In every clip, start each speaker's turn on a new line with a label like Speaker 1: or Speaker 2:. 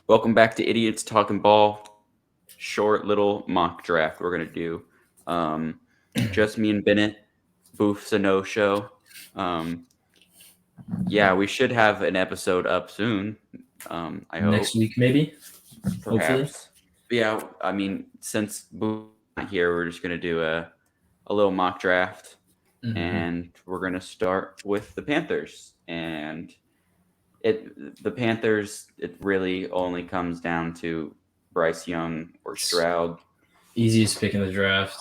Speaker 1: Welcome back to Idiots Talking Ball. Short little mock draft we're gonna do. Um, just me and Bennett. Boof's a no show. Um, yeah, we should have an episode up soon. I hope,
Speaker 2: Next week, maybe. Hopefully.
Speaker 1: perhaps. But yeah, I mean, since Boof's not here, we're just gonna do a little mock draft,
Speaker 2: Hmm.
Speaker 1: and we're gonna start with the Panthers. And the Panthers, it really only comes down to Bryce Young or Stroud.
Speaker 2: Easiest pick in the draft.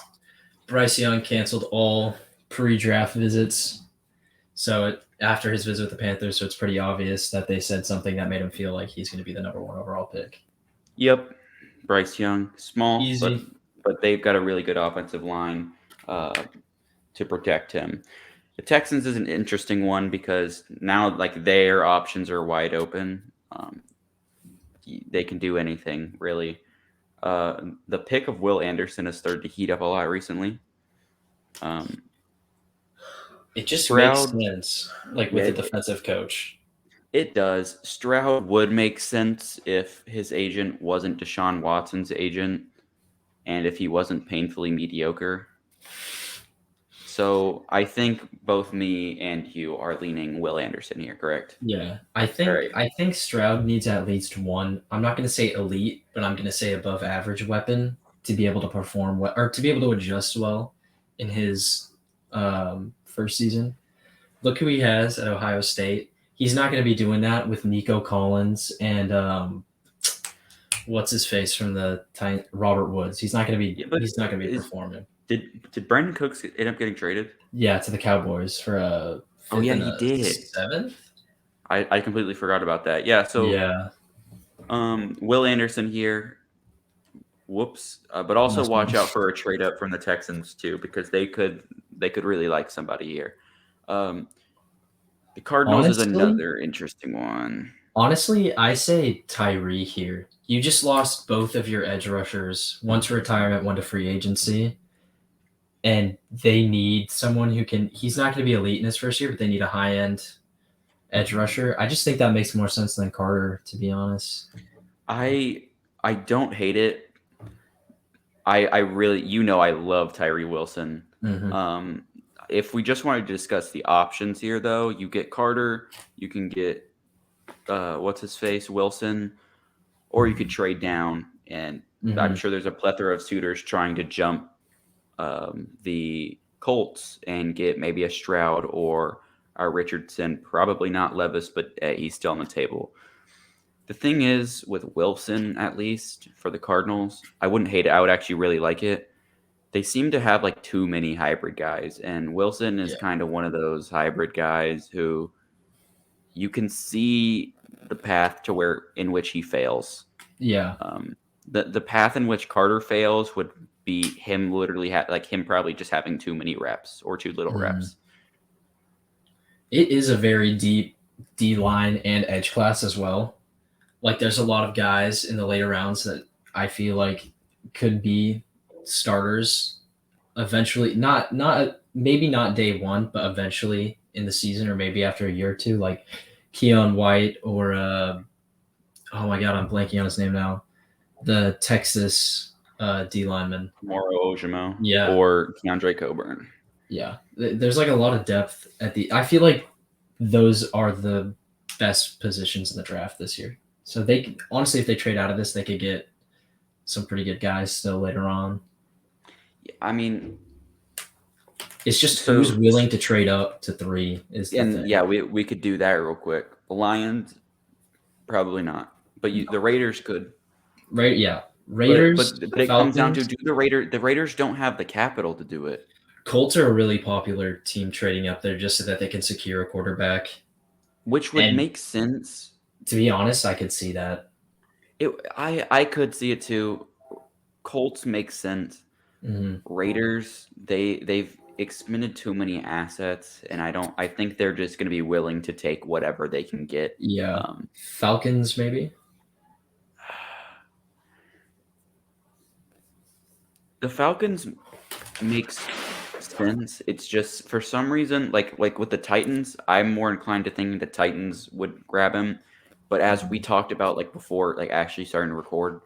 Speaker 2: Bryce Young canceled all pre-draft visits, after his visit with the Panthers, so it's pretty obvious that they said something that made him feel like he's going to be the number one overall pick.
Speaker 1: Yep, Bryce Young, small, but
Speaker 2: Easy.
Speaker 1: they've got a really good offensive line uh, to protect him. The Texans is an interesting one because now like their options are wide open. Um, they can do anything really. The pick of Will Anderson has started to heat up a lot recently. Um,
Speaker 2: It just makes
Speaker 1: Stroud,
Speaker 2: sense, like
Speaker 1: yeah,
Speaker 2: with the defensive coach.
Speaker 1: it does. Stroud would make sense if his agent wasn't Deshaun Watson's agent and if he wasn't painfully mediocre. So I think both me and you are leaning Will Anderson here, correct?
Speaker 2: Yeah, I
Speaker 1: All
Speaker 2: think
Speaker 1: right.
Speaker 2: I think Stroud needs at least one. I'm not going to say elite, but I'm going to say above average weapon to be able to perform well or to be able to adjust well in his first season. Look who he has at Ohio State. He's not going to be doing that with Nico Collins and what's his face from the Robert Woods. He's not going to be.
Speaker 1: Yeah, but
Speaker 2: He's not going to be
Speaker 1: is
Speaker 2: performing.
Speaker 1: did did Brandon Cooks end up getting traded?
Speaker 2: Yeah, to the Cowboys for a
Speaker 1: Oh
Speaker 2: fifth
Speaker 1: yeah,
Speaker 2: and
Speaker 1: he
Speaker 2: a
Speaker 1: did.
Speaker 2: seventh.
Speaker 1: I completely forgot about that. Yeah, so
Speaker 2: Yeah,
Speaker 1: Will Anderson here. Whoops. But also
Speaker 2: nice one.
Speaker 1: watch out for a trade up from the Texans too, because they could really like somebody here. Um, the Cardinals is
Speaker 2: Honestly,
Speaker 1: another interesting one.
Speaker 2: honestly, I say Tyree here. You just lost both of your edge rushers, one to retirement, one to free agency, and they need someone who can. He's not going to be elite in his first year, but they need a high end edge rusher. I just think that makes more sense than Carter, to be honest.
Speaker 1: I I don't hate it. I really I love Tyree Wilson.
Speaker 2: Hmm.
Speaker 1: Um, if we just wanted to discuss the options here, though, you get Carter, you can get what's his face Wilson, or you could trade down, and I'm
Speaker 2: Hmm.
Speaker 1: sure there's a plethora of suitors trying to jump the Colts and get maybe a Stroud or a Richardson. Probably not Levis, but he's still on the table. The thing is, with Wilson, at least for the Cardinals, I wouldn't hate it. I would actually really like it. They seem to have like too many hybrid guys, and Wilson is
Speaker 2: Yeah.
Speaker 1: kind of one of those hybrid guys who you can see the path to where in which he fails.
Speaker 2: Yeah.
Speaker 1: The path in which Carter fails would be him literally like him probably just having too many reps or too little
Speaker 2: Mhm.
Speaker 1: reps.
Speaker 2: It is a very deep D line and edge class as well. Like, there's a lot of guys in the later rounds that I feel like could be starters eventually. Not maybe not day one, but eventually in the season, or maybe after a year or two, like Keon White or oh my god, I'm blanking on his name now. The Texas D lineman.
Speaker 1: Moro Ojimo
Speaker 2: Yeah,
Speaker 1: or Keandre Coburn.
Speaker 2: yeah. There's like a lot of depth at the. I feel like those are the best positions in the draft this year. So honestly, if they trade out of this, they could get some pretty good guys still later on.
Speaker 1: I mean,
Speaker 2: It's just who's
Speaker 1: so
Speaker 2: willing to trade up to three is the
Speaker 1: and
Speaker 2: thing.
Speaker 1: yeah, we could do that real quick. The Lions probably not, but the Raiders could.
Speaker 2: Right? Yeah.
Speaker 1: But
Speaker 2: Raiders,
Speaker 1: but but it comes down to
Speaker 2: Falcons,
Speaker 1: do the Raiders don't have the capital to do it.
Speaker 2: Colts are a really popular team trading up there just so that they can secure a quarterback.
Speaker 1: Which would
Speaker 2: And
Speaker 1: make sense.
Speaker 2: to be honest, I could see that.
Speaker 1: I could see it too. Colts make sense.
Speaker 2: Hmm.
Speaker 1: Raiders, they've expended too many assets, and I think they're just going to be willing to take whatever they can get.
Speaker 2: Yeah.
Speaker 1: Um,
Speaker 2: Falcons, maybe.
Speaker 1: the Falcons makes sense. It's just for some reason, like with the Titans, I'm more inclined to think the Titans would grab him, But as we talked about like before, like actually starting to record,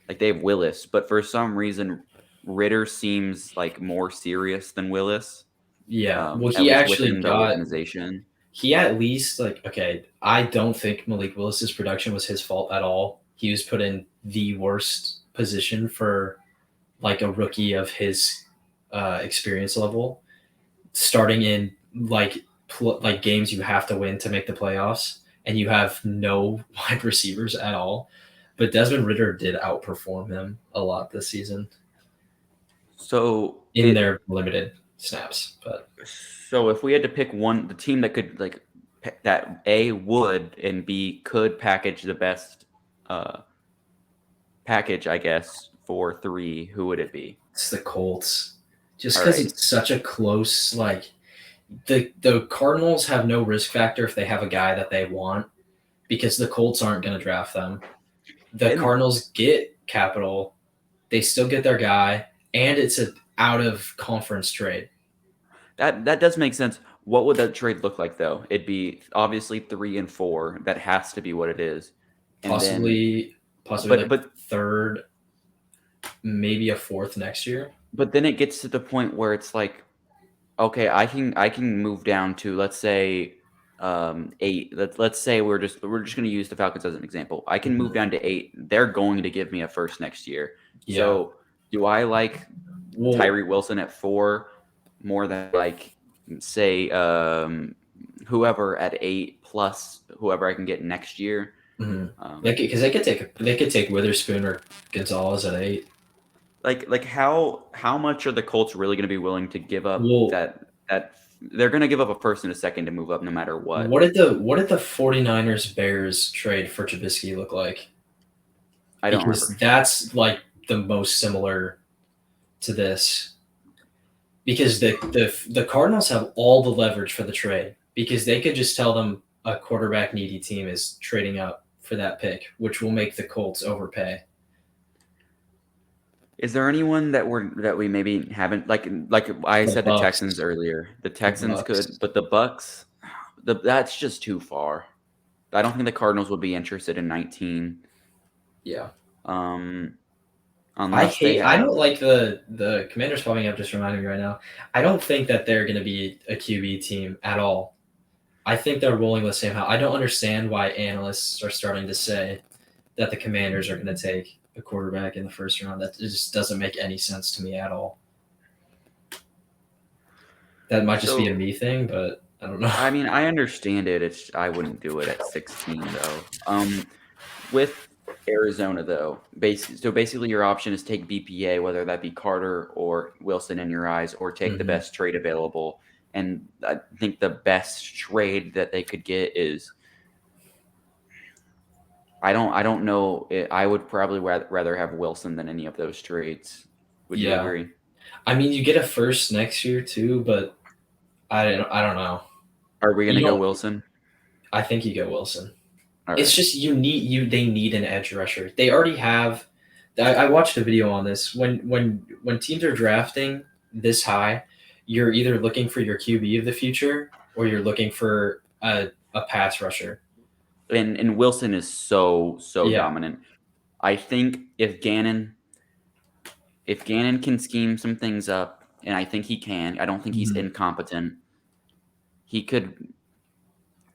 Speaker 1: like they have Willis, but for some reason Ritter seems like more serious than Willis,
Speaker 2: Yeah. Well,
Speaker 1: at
Speaker 2: he
Speaker 1: least
Speaker 2: actually
Speaker 1: within the
Speaker 2: got
Speaker 1: organization.
Speaker 2: he at least like okay. I don't think Malik Willis's production was his fault at all. He was put in the worst position for like a rookie of his experience level, starting in like games you have to win to make the playoffs, and you have no wide receivers at all. But Desmond Ritter did outperform him a lot this season
Speaker 1: So
Speaker 2: in their limited snaps. But
Speaker 1: so if we had to pick the team that could like that A would and B could package the best package, I guess, for 3, who would it be?
Speaker 2: it's the Colts, just
Speaker 1: All
Speaker 2: because
Speaker 1: right.
Speaker 2: it's such a close like the Cardinals have no risk factor if they have a guy that they want because the Colts aren't going to draft them. The
Speaker 1: And
Speaker 2: Cardinals get capital, they still get their guy, and it's an out of conference trade.
Speaker 1: that does make sense. What would that trade look like though? It'd be obviously 3 and 4. That has to be what it is. And then
Speaker 2: Possibly
Speaker 1: but
Speaker 2: like
Speaker 1: but
Speaker 2: third, maybe a fourth next year.
Speaker 1: but then it gets to the point where it's like, okay, I can move down to, let's say 8. Let's say we're just going to use the Falcons as an example. I can move down to 8. They're going to give me a first next year.
Speaker 2: Yeah.
Speaker 1: So do I like
Speaker 2: Well,
Speaker 1: Tyree Wilson at 4 more than like say whoever at 8 plus whoever I can get next year?
Speaker 2: because they could take Witherspoon or Gonzalez at 8.
Speaker 1: Like how much are the Colts really going to be willing to give up
Speaker 2: Well,
Speaker 1: that they're going to give up a first and a second to move up no matter what?
Speaker 2: What did the 49ers Bears trade for Trubisky look like?
Speaker 1: I don't
Speaker 2: Because
Speaker 1: remember.
Speaker 2: that's like the most similar to this. Because the Cardinals have all the leverage for the trade because they could just tell them a quarterback needy team is trading up for that pick, which will make the Colts overpay.
Speaker 1: Is there anyone that we maybe haven't like I said the
Speaker 2: Bucks.
Speaker 1: Texans earlier. The Texans
Speaker 2: Bucks.
Speaker 1: could, but the Bucks, that's just too far. I don't think the Cardinals would be interested in 19.
Speaker 2: Yeah.
Speaker 1: Unless they have,
Speaker 2: I don't like the Commanders popping up just reminding me right now. I don't think that they're going to be a QB team at all. I think they're rolling with Sam Howell. I don't understand why analysts are starting to say that the Commanders are going to take a quarterback in the first round. That just doesn't make any sense to me at all. That might just be a me thing, but I don't know.
Speaker 1: I mean, I understand it. I wouldn't do it at 16 though. With Arizona though, basically your option is take BPA, whether that be Carter or Wilson in your eyes, or take the best trade available. And I think the best trade that they could get is, I don't know. I would probably rather have Wilson than any of those trades. Would you agree?
Speaker 2: I mean, you get a first next year too, but I don't know.
Speaker 1: Are we going to go Wilson?
Speaker 2: I think you go Wilson.
Speaker 1: All
Speaker 2: it's
Speaker 1: right.
Speaker 2: just they need an edge rusher. They already have. I watched a video on this. When teams are drafting this high, you're either looking for your QB of the future or you're looking for a pass rusher.
Speaker 1: And Wilson is so dominant. I think if Gannon can scheme some things up, and I think he can, I don't think he's incompetent. He could.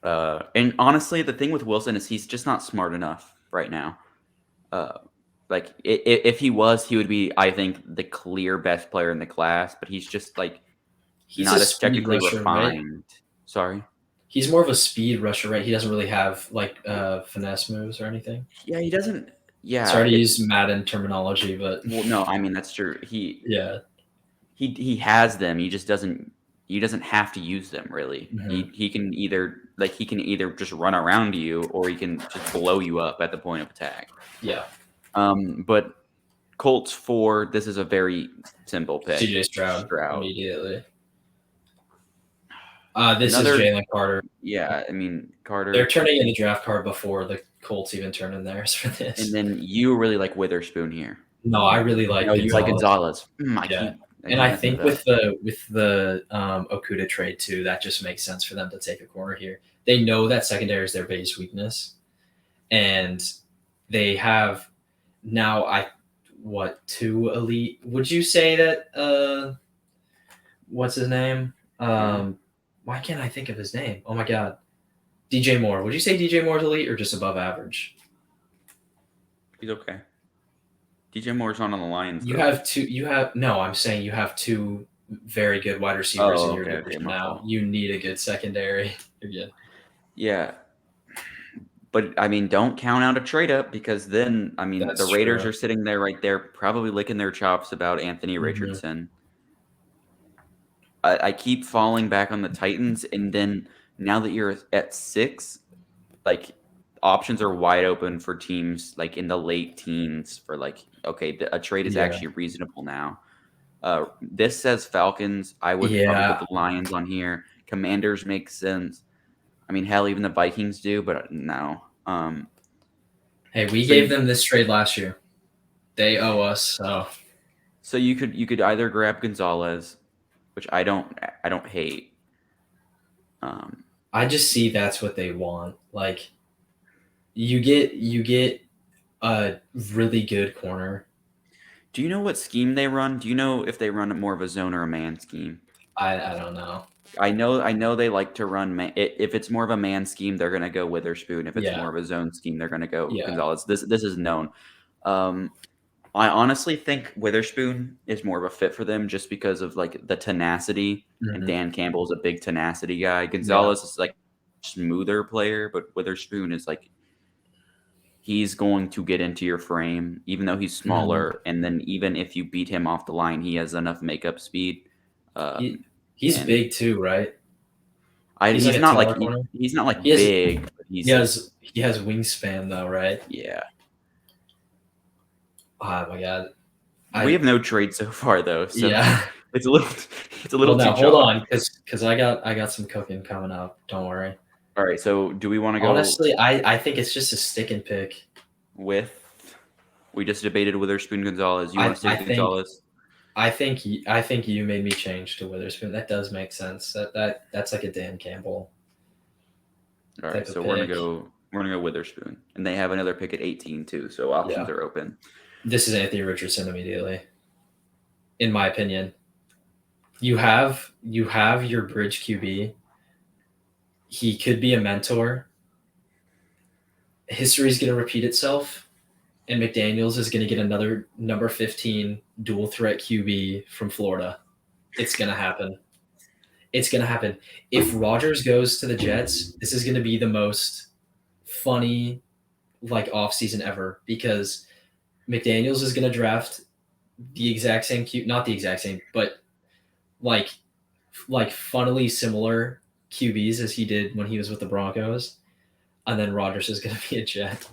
Speaker 1: And honestly, the thing with Wilson is he's just not smart enough right now. Like if he was, he would be, I think, the clear best player in the class. But he's just like
Speaker 2: he's
Speaker 1: not
Speaker 2: a
Speaker 1: as technically
Speaker 2: rusher,
Speaker 1: refined.
Speaker 2: Right?
Speaker 1: Sorry.
Speaker 2: He's more of a speed rusher, right? He doesn't really have like finesse moves or anything.
Speaker 1: Yeah, he doesn't. Yeah.
Speaker 2: Sorry to use Madden terminology, but
Speaker 1: well, no, I mean that's true. He has them. He just doesn't. He doesn't have to use them really. He can either just run around you, or he can just blow you up at the point of attack.
Speaker 2: Yeah.
Speaker 1: But Colts 4. This is a very simple pick.
Speaker 2: CJ Stroud immediately. This is Jalen Carter.
Speaker 1: Yeah, I mean Carter.
Speaker 2: They're turning in the draft card before the Colts even turn in theirs for this.
Speaker 1: And then you really like Witherspoon here.
Speaker 2: No, I really like.
Speaker 1: No, you like Gonzalez.
Speaker 2: I think with the Okuda trade too, that just makes sense for them to take a corner here. They know that secondary is their biggest weakness, and they have now two elite. Would you say that what's his name?
Speaker 1: Yeah,
Speaker 2: Why can't I think of his name? Oh my god. DJ Moore. Would you say DJ Moore's elite or just above average?
Speaker 1: he's okay. DJ Moore's not on the Lions
Speaker 2: You
Speaker 1: though.
Speaker 2: have two. You have no. I'm saying you have two very good wide receivers in
Speaker 1: Oh,
Speaker 2: your
Speaker 1: okay,
Speaker 2: division
Speaker 1: my
Speaker 2: now.
Speaker 1: fault.
Speaker 2: You need a good secondary. You're good.
Speaker 1: Yeah, but I mean, don't count out a trade up because then I mean the
Speaker 2: That's
Speaker 1: Raiders
Speaker 2: true.
Speaker 1: are sitting there right there, probably licking their chops about Anthony
Speaker 2: Hmm.
Speaker 1: Richardson. I keep falling back on the Titans, and then now that you're at 6, like options are wide open for teams like in the late teens for like okay, a trade is
Speaker 2: Yeah.
Speaker 1: actually reasonable now. This says Falcons. I would probably put
Speaker 2: Yeah.
Speaker 1: the Lions on here. Commanders make sense. I mean, hell, even the Vikings do, but no.
Speaker 2: Hey, we
Speaker 1: So
Speaker 2: gave
Speaker 1: you,
Speaker 2: them this trade last year. They owe us. So
Speaker 1: so you could either grab Gonzalez, which I don't hate. Um,
Speaker 2: I just see that's what they want. Like you get a really good corner.
Speaker 1: do you know what scheme they run? Do you know if they run more of a zone or a man scheme?
Speaker 2: I don't know.
Speaker 1: I know they like to run if it's more of a man scheme, they're gonna go Witherspoon. If it's
Speaker 2: Yeah.
Speaker 1: more of a zone scheme, they're gonna go
Speaker 2: Yeah.
Speaker 1: Gonzalez. This is known. Um, I honestly think Witherspoon is more of a fit for them just because of like the tenacity, and
Speaker 2: Hmm.
Speaker 1: Dan Campbell's a big tenacity guy.
Speaker 2: Yeah.
Speaker 1: Gonzalez is like a smoother player, but Witherspoon is like he's going to get into your frame, even though he's
Speaker 2: Hmm.
Speaker 1: smaller. And then even if you beat him off the line, he has enough makeup speed.
Speaker 2: He
Speaker 1: Um,
Speaker 2: he's
Speaker 1: and
Speaker 2: big too, right?
Speaker 1: I
Speaker 2: He's like
Speaker 1: he's
Speaker 2: a
Speaker 1: not like
Speaker 2: taller corner.
Speaker 1: he's not
Speaker 2: He
Speaker 1: like
Speaker 2: has
Speaker 1: big, but
Speaker 2: he
Speaker 1: he's like
Speaker 2: has he has wingspan though, right?
Speaker 1: yeah.
Speaker 2: Oh my god.
Speaker 1: We
Speaker 2: I
Speaker 1: have no trade so far though, so
Speaker 2: yeah.
Speaker 1: it's a little it's a
Speaker 2: Well
Speaker 1: little too
Speaker 2: now hold
Speaker 1: chalk.
Speaker 2: on, because I got some cooking coming up. Don't worry.
Speaker 1: All right, so do we want to go
Speaker 2: Honestly, I think it's just a stick and pick.
Speaker 1: with? We just debated Witherspoon Gonzalez. You want
Speaker 2: I
Speaker 1: to stick
Speaker 2: I
Speaker 1: with
Speaker 2: think
Speaker 1: Gonzalez?
Speaker 2: I think you made me change to Witherspoon. That does make sense. That's like a Dan Campbell
Speaker 1: All right,
Speaker 2: type of
Speaker 1: so we're gonna
Speaker 2: pick.
Speaker 1: go we're gonna go Witherspoon, and they have another pick at 18 too, so options
Speaker 2: Yeah.
Speaker 1: are open.
Speaker 2: This is Anthony Richardson immediately, in my opinion. You have your bridge QB. He could be a mentor. History is going to repeat itself, and McDaniels is going to get another number 15 dual threat QB from Florida. It's going to happen. It's going to happen. If Rodgers goes to the Jets, this is going to be the most funny like offseason ever because McDaniels is going to draft the exact same not the exact same, but like funnily similar QBs as he did when he was with the Broncos, and then Rodgers is going to be a Jet.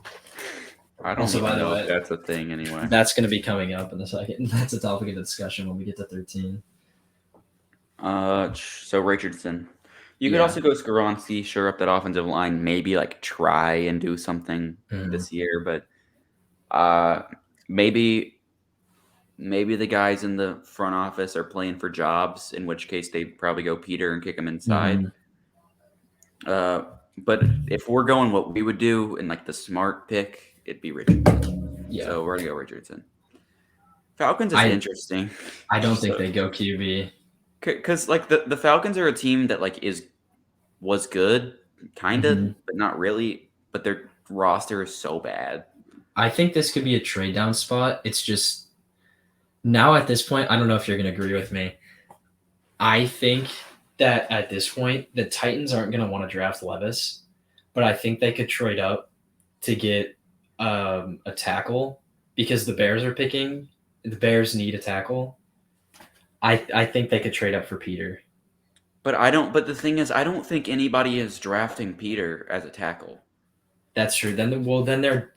Speaker 1: I don't
Speaker 2: Also, by
Speaker 1: even
Speaker 2: the
Speaker 1: know if
Speaker 2: way,
Speaker 1: that's a thing anyway.
Speaker 2: that's going to be coming up in a second. That's a topic of discussion when we get to 13.
Speaker 1: So Richardson. You could
Speaker 2: Yeah.
Speaker 1: also go Skaronski, shore up that offensive line, maybe like try and do something
Speaker 2: Mhm.
Speaker 1: this year, but uh, maybe the guys in the front office are playing for jobs, in which case they probably go Peter and kick him inside.
Speaker 2: Mhm.
Speaker 1: Uh, but if we're going what we would do in like the smart pick, it'd be Richardson.
Speaker 2: Yeah.
Speaker 1: So we're gonna go Richardson. Falcons is
Speaker 2: I
Speaker 1: interesting.
Speaker 2: I don't think
Speaker 1: So
Speaker 2: they go QB.
Speaker 1: because like the Falcons are a team that like was good, kind of,
Speaker 2: Mhm.
Speaker 1: but not really. But their roster is so bad.
Speaker 2: I think this could be a trade down spot. It's just now at this point, I don't know if you're going to agree with me. I think that at this point, the Titans aren't going to want to draft Levis, but I think they could trade up to get a tackle because the Bears are picking. The Bears need a tackle. I think they could trade up for Peter.
Speaker 1: But I don't. But the thing is, I don't think anybody is drafting Peter as a tackle.
Speaker 2: That's true. Then they're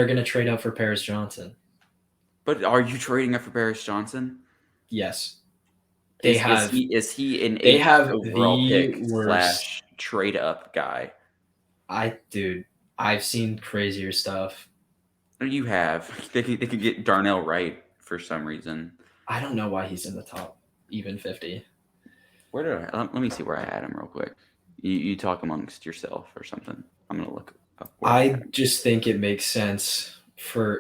Speaker 2: going to trade up for Paris Johnson.
Speaker 1: But are you trading up for Paris Johnson?
Speaker 2: Yes, they
Speaker 1: Is is
Speaker 2: have
Speaker 1: he is he an
Speaker 2: they
Speaker 1: eighth
Speaker 2: have
Speaker 1: overall
Speaker 2: the
Speaker 1: pick
Speaker 2: worst.
Speaker 1: / trade up guy?
Speaker 2: Dude, I've seen crazier stuff.
Speaker 1: You have they could get Darnell Wright for some reason.
Speaker 2: I don't know why he's in the top even 50.
Speaker 1: Where did let me see where I had him real quick. You talk amongst yourself or something. I'm gonna look. upward
Speaker 2: I
Speaker 1: trend.
Speaker 2: just think it makes sense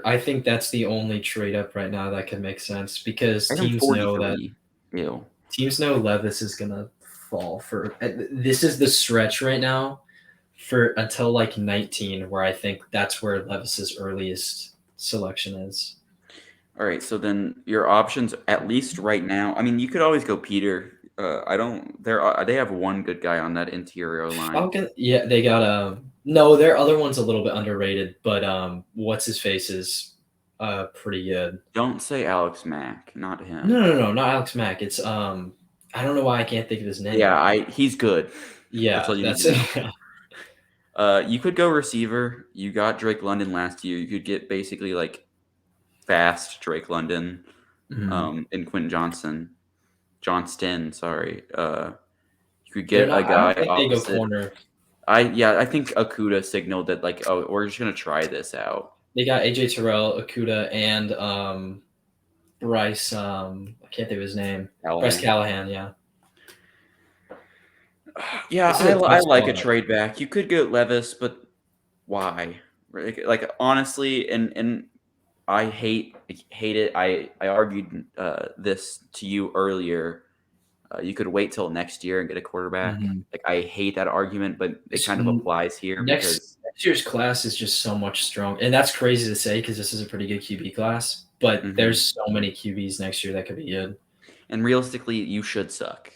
Speaker 2: I think that's the only trade up right now that could make sense because
Speaker 1: I have 43. Ew.
Speaker 2: teams know Levis is gonna fall for. This is the stretch right now for until like 19, where I think that's where Levis's earliest selection is.
Speaker 1: All right, so then your options, at least right now. I mean, you could always go Peter. I don't. They have one good guy on that interior line.
Speaker 2: Falcon, yeah, they got no, their other one's a little bit underrated, but what's his face is pretty good.
Speaker 1: Don't say Alex Mack, not
Speaker 2: No,
Speaker 1: him.
Speaker 2: no, no, not Alex Mack. It's I don't know why I can't think of his
Speaker 1: Yeah,
Speaker 2: name.
Speaker 1: he's good. That's
Speaker 2: Yeah,
Speaker 1: all you need
Speaker 2: that's
Speaker 1: to
Speaker 2: it.
Speaker 1: know. You could go receiver. You got Drake London last year. You could get basically like fast Drake London,
Speaker 2: Mhm.
Speaker 1: and Quentin Johnston. Sorry. You could
Speaker 2: They're
Speaker 1: get a
Speaker 2: not. I
Speaker 1: guy
Speaker 2: don't think they go
Speaker 1: opposite.
Speaker 2: corner.
Speaker 1: I think Akuda signaled that like, oh, we're just gonna try this out.
Speaker 2: They got AJ Terrell, Okuda, and Bryce. I can't think of his name. Bryce
Speaker 1: Callahan.
Speaker 2: Callahan. Yeah,
Speaker 1: Yeah,
Speaker 2: this is a
Speaker 1: I
Speaker 2: tough
Speaker 1: like a
Speaker 2: spot.
Speaker 1: trade back. You could get Levis, but why? Like honestly, and I hate it. I argued this to you earlier. You could wait till next year and get a quarterback.
Speaker 2: Mhm.
Speaker 1: Like I hate that argument, but it
Speaker 2: This
Speaker 1: kind of applies here because
Speaker 2: next year's class is just so much strong, and that's crazy to say because this is a pretty good QB class. But there's
Speaker 1: mhm.
Speaker 2: so many QBs next year that could be good.
Speaker 1: And realistically, you should suck.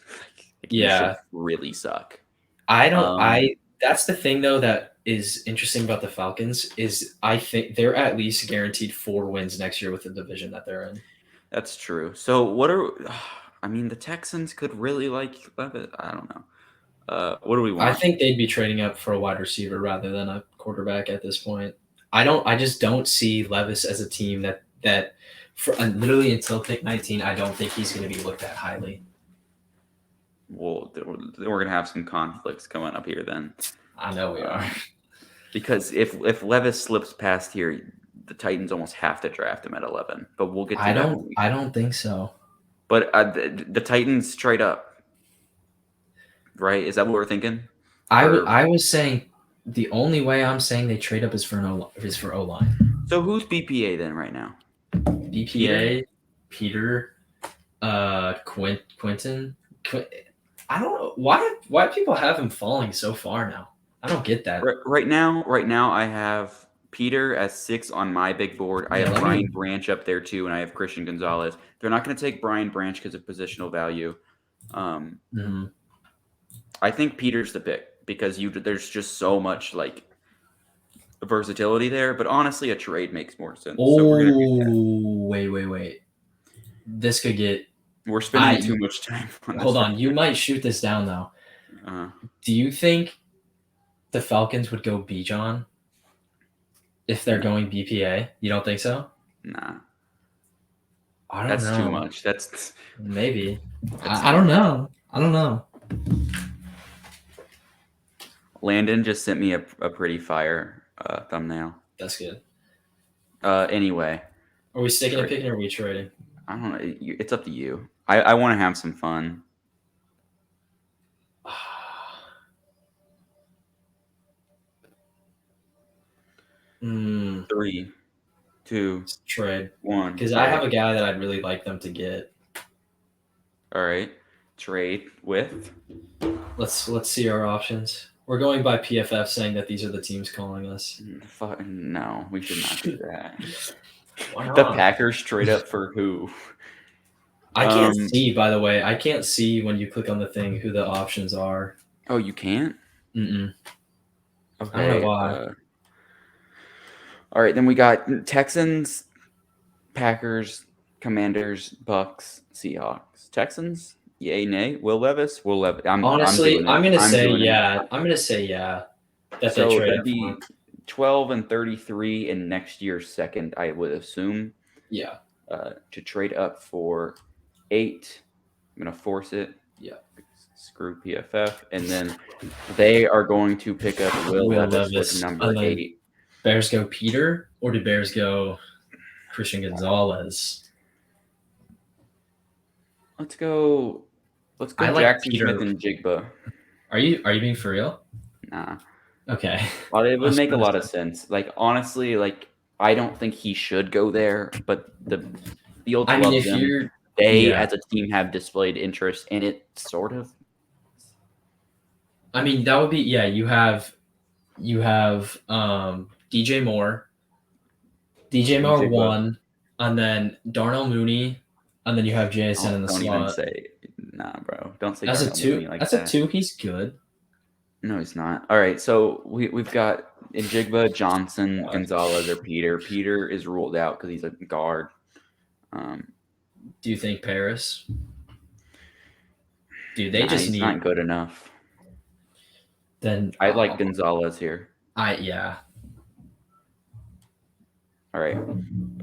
Speaker 1: Like you should
Speaker 2: Yeah,
Speaker 1: really suck.
Speaker 2: I don't.
Speaker 1: Um,
Speaker 2: I That's the thing though that is interesting about the Falcons is I think they're at least guaranteed 4 wins next year with the division that they're in.
Speaker 1: that's true. So what are I mean, the Texans could really like Levis. I don't know. What do we
Speaker 2: I
Speaker 1: want?
Speaker 2: think they'd be trading up for a wide receiver rather than a quarterback at this point. I don't. I just don't see Levis as a team that for literally until pick 19. I don't think he's going to be looked at highly.
Speaker 1: Well, we're gonna have some conflicts coming up here then,
Speaker 2: I know we are.
Speaker 1: because if Levis slips past here, the Titans almost have to draft him at 11. But we'll get to
Speaker 2: I
Speaker 1: that
Speaker 2: don't.
Speaker 1: when we.
Speaker 2: I don't think so.
Speaker 1: But the Titans trade up, right? Is that what we're thinking? Or
Speaker 2: I was saying the only way I'm saying they trade up is for O line.
Speaker 1: so who's BPA then right now? Peter?
Speaker 2: BPA, Peter, Quentin. I don't know why people have him falling so far now. I don't get that.
Speaker 1: Right now, I have Peter as 6 on my big board. I
Speaker 2: Yeah,
Speaker 1: have
Speaker 2: let
Speaker 1: Brian
Speaker 2: me.
Speaker 1: Branch up there too, and I have Christian Gonzalez. They're not going to take Brian Branch because of positional value. Um,
Speaker 2: Mhm.
Speaker 1: I think Peter's the pick because there's just so much like versatility there. But honestly, a trade makes more sense. So we're gonna do that.
Speaker 2: Oh, wait. This could get.
Speaker 1: We're spending
Speaker 2: I
Speaker 1: too much time on
Speaker 2: Hold
Speaker 1: this right
Speaker 2: on. You might shoot this down though.
Speaker 1: now.
Speaker 2: Do you think the Falcons would go Bijan if they're
Speaker 1: No,
Speaker 2: going BPA? You don't think so?
Speaker 1: nah,
Speaker 2: I don't
Speaker 1: that's too
Speaker 2: know.
Speaker 1: much.
Speaker 2: Maybe.
Speaker 1: That's
Speaker 2: I
Speaker 1: too
Speaker 2: don't
Speaker 1: much.
Speaker 2: know. I don't know.
Speaker 1: Landon just sent me a pretty fire thumbnail.
Speaker 2: That's good.
Speaker 1: Anyway,
Speaker 2: Are we sticking to
Speaker 1: trade.
Speaker 2: picking or are we trading?
Speaker 1: I don't know. It's up to you. I want to have some fun.
Speaker 2: Hmm.
Speaker 1: 3, 2,
Speaker 2: Trade.
Speaker 1: 1.
Speaker 2: Because I have
Speaker 1: Trade.
Speaker 2: a guy that I'd really like them to get.
Speaker 1: All right. Trade with.
Speaker 2: Let's see our options. We're going by PFF saying that these are the teams calling us.
Speaker 1: No, we should not do that.
Speaker 2: Why
Speaker 1: The
Speaker 2: not?
Speaker 1: Packers trade up for who?
Speaker 2: I can't see, by the way. I can't see when you click on the thing who the options are.
Speaker 1: Oh, you can't?
Speaker 2: Mm-mm. I don't know
Speaker 1: Okay.
Speaker 2: why.
Speaker 1: All right. Then we got Texans, Packers, Commanders, Bucks, Seahawks. Texans? Yay, nay. Will Levis? Will Levis. I'm
Speaker 2: Honestly,
Speaker 1: doing it. I'm doing it.
Speaker 2: I'm gonna say yeah that they
Speaker 1: So
Speaker 2: trade
Speaker 1: that'd
Speaker 2: up for him.
Speaker 1: be 12 and 33 in next year's second, I would assume,
Speaker 2: Yeah,
Speaker 1: to trade up for 8. I'm going to force it.
Speaker 2: yeah.
Speaker 1: Screw PFF. And then they are going to pick up Will
Speaker 2: Will
Speaker 1: Levis with
Speaker 2: Levis.
Speaker 1: number
Speaker 2: And then
Speaker 1: 8.
Speaker 2: Bears go Peter or do Bears go Christian Gonzalez?
Speaker 1: Let's go. Let's go
Speaker 2: I like
Speaker 1: Jackson Smith
Speaker 2: Peter.
Speaker 1: and Jigba.
Speaker 2: Are you being for real?
Speaker 1: Nah.
Speaker 2: Okay.
Speaker 1: Well, it
Speaker 2: I
Speaker 1: would
Speaker 2: was
Speaker 1: make a
Speaker 2: gonna
Speaker 1: lot of
Speaker 2: say,
Speaker 1: sense. Like honestly, like I don't think he should go there, but the Fields
Speaker 2: I mean,
Speaker 1: loves
Speaker 2: if
Speaker 1: him.
Speaker 2: you're,
Speaker 1: They,
Speaker 2: yeah,
Speaker 1: as a team, have displayed interest in it, sort of.
Speaker 2: I mean, that would be, yeah, you have DJ Moore, DJ Moore
Speaker 1: Jigba.
Speaker 2: one, and then Darnell Mooney, and then you have JSN in the
Speaker 1: Don't even
Speaker 2: slot.
Speaker 1: say, nah, bro. Don't say
Speaker 2: As a
Speaker 1: Darnell
Speaker 2: two,
Speaker 1: Mooney like
Speaker 2: as a
Speaker 1: that.
Speaker 2: two, he's good.
Speaker 1: No, he's not. All right, so we've got Jigba, Johnson,
Speaker 2: God.
Speaker 1: Gonzalez, or Peter. Peter is ruled out because he's a guard. Um,
Speaker 2: Do you think Paris? Dude, they
Speaker 1: nah,
Speaker 2: just
Speaker 1: he's
Speaker 2: need
Speaker 1: not good enough.
Speaker 2: then.
Speaker 1: I like Gonzalez here.
Speaker 2: Yeah.
Speaker 1: All right,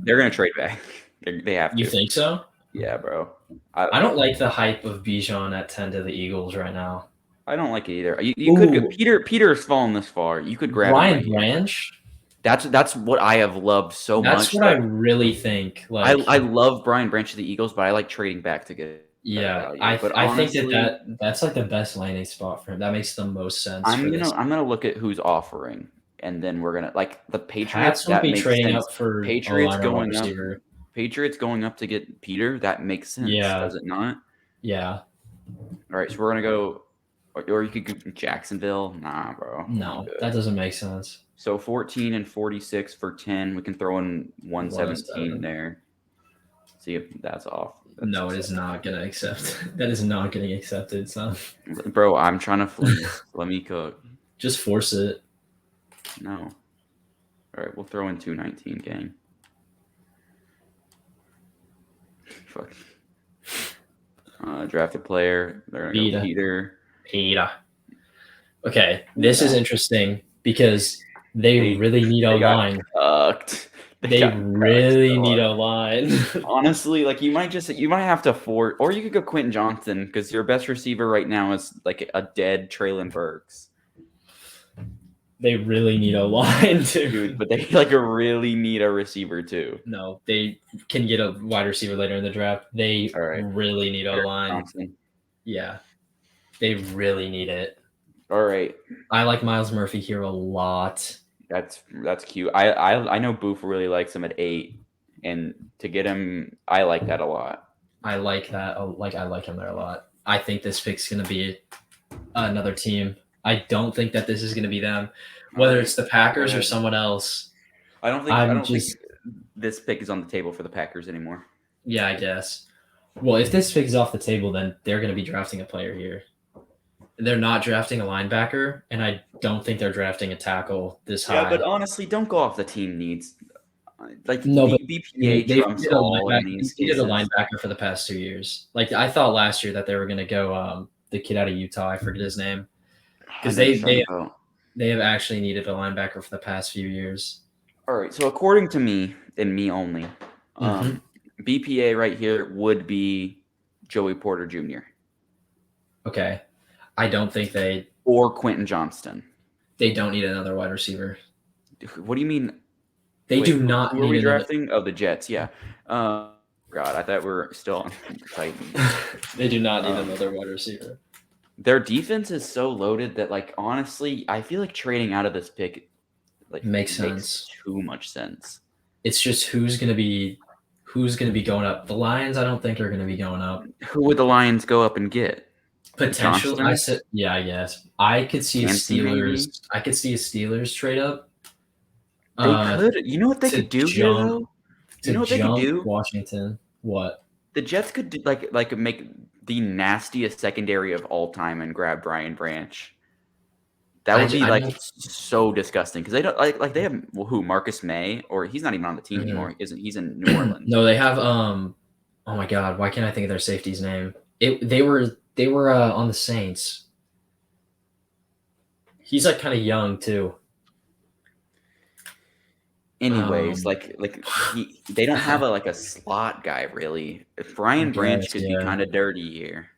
Speaker 1: they're gonna trade back. They have
Speaker 2: You
Speaker 1: to.
Speaker 2: think so?
Speaker 1: Yeah, bro.
Speaker 2: I don't like the hype of Bijan at 10 to the Eagles right now.
Speaker 1: I don't like it either. You could go,
Speaker 2: Ooh,
Speaker 1: Peter's fallen this far. You could grab him
Speaker 2: Brian
Speaker 1: right here.
Speaker 2: Branch.
Speaker 1: That's what I have loved so
Speaker 2: That's
Speaker 1: much.
Speaker 2: what I
Speaker 1: That
Speaker 2: really think.
Speaker 1: I love Brian Branch of the Eagles, but I like trading back to get better
Speaker 2: Yeah,
Speaker 1: value. But
Speaker 2: I think
Speaker 1: honestly,
Speaker 2: that's like the best landing spot for him. That makes the most sense for this.
Speaker 1: I'm gonna look at who's offering, and then we're gonna like the Patriots.
Speaker 2: Pats would
Speaker 1: That
Speaker 2: be
Speaker 1: makes
Speaker 2: trading
Speaker 1: sense.
Speaker 2: up for a
Speaker 1: Patriots
Speaker 2: liner wide
Speaker 1: going up.
Speaker 2: receiver.
Speaker 1: Patriots going up to get Peter. That makes sense,
Speaker 2: Yeah,
Speaker 1: does it not?
Speaker 2: yeah.
Speaker 1: All right, so we're gonna go, or you could go Jacksonville. Nah, bro, I'm
Speaker 2: No,
Speaker 1: good.
Speaker 2: that doesn't make sense.
Speaker 1: So 14 and 46 for 10. We can throw in 117
Speaker 2: 107.
Speaker 1: there. See if that's off. That's
Speaker 2: No, it is
Speaker 1: acceptable.
Speaker 2: not gonna accept. That is not getting accepted. So
Speaker 1: Bro, I'm trying to fleece. Let me cook.
Speaker 2: just force it.
Speaker 1: No. All right, we'll throw in 219, gang. Fuck. Drafted player. They're gonna go Peter.
Speaker 2: Peter. Okay, this is interesting because they really need a line.
Speaker 1: Cucked.
Speaker 2: They really need a line.
Speaker 1: Honestly, like you might have to afford, or you could go Quentin Johnson because your best receiver right now is like a dead Traylon Burks.
Speaker 2: They really need a line too.
Speaker 1: Dude, but they like really need a receiver too.
Speaker 2: No, they can get a wide receiver later in the draft. They really need a line.
Speaker 1: Johnson.
Speaker 2: Yeah, they really need it.
Speaker 1: All right.
Speaker 2: I like Miles Murphy here a lot.
Speaker 1: That's cute. I know Boof really likes him at 8, and to get him, I like that a lot.
Speaker 2: I like that. I like him there a lot. I think this pick's gonna be another team. I don't think that this is gonna be them, whether it's the Packers or someone else.
Speaker 1: I don't think this pick is on the table for the Packers anymore.
Speaker 2: Yeah, I guess. Well, if this pick is off the table, then they're gonna be drafting a player here. They're not drafting a linebacker, and I don't think they're drafting a tackle this high.
Speaker 1: Yeah, but honestly, don't go off the team needs. Like
Speaker 2: no, but
Speaker 1: BPA trumps all in these cases.
Speaker 2: They did a linebacker for the past 2 years. Like I thought last year that they were going to go the kid out of Utah. I forget his name because they have actually needed a linebacker for the past few years.
Speaker 1: All right, so according to me and me only, BPA right here would be Joey Porter Jr.
Speaker 2: Okay. I don't think
Speaker 1: or Quentin Johnston.
Speaker 2: They don't need another wide receiver.
Speaker 1: What do you mean?
Speaker 2: They do not
Speaker 1: who
Speaker 2: need
Speaker 1: are we drafting? Oh, the Jets, yeah. God, I thought we were still on the Titans.
Speaker 2: They do not need another wide receiver.
Speaker 1: Their defense is so loaded that, like, honestly, I feel like trading out of this pick
Speaker 2: makes sense.
Speaker 1: Too much sense.
Speaker 2: It's just who's gonna be going up. The Lions, I don't think are gonna be going up.
Speaker 1: Who would the Lions go up and get?
Speaker 2: Potentially, I guess I could see Steelers. Maybe? I could see a Steelers trade up.
Speaker 1: They could. You know what they could do here, though? You know what they could do?
Speaker 2: Washington. What?
Speaker 1: The Jets could do, like make the nastiest secondary of all time and grab Brian Branch. That would be so disgusting because they don't like they have who Marcus May, or he's not even on the team anymore. He's in New Orleans?
Speaker 2: No, they have oh my God, why can't I think of their safety's name? They were on the Saints. He's like kind of young too.
Speaker 1: Anyways, they don't have a slot guy really. If Brian Branch could be kind of dirty here.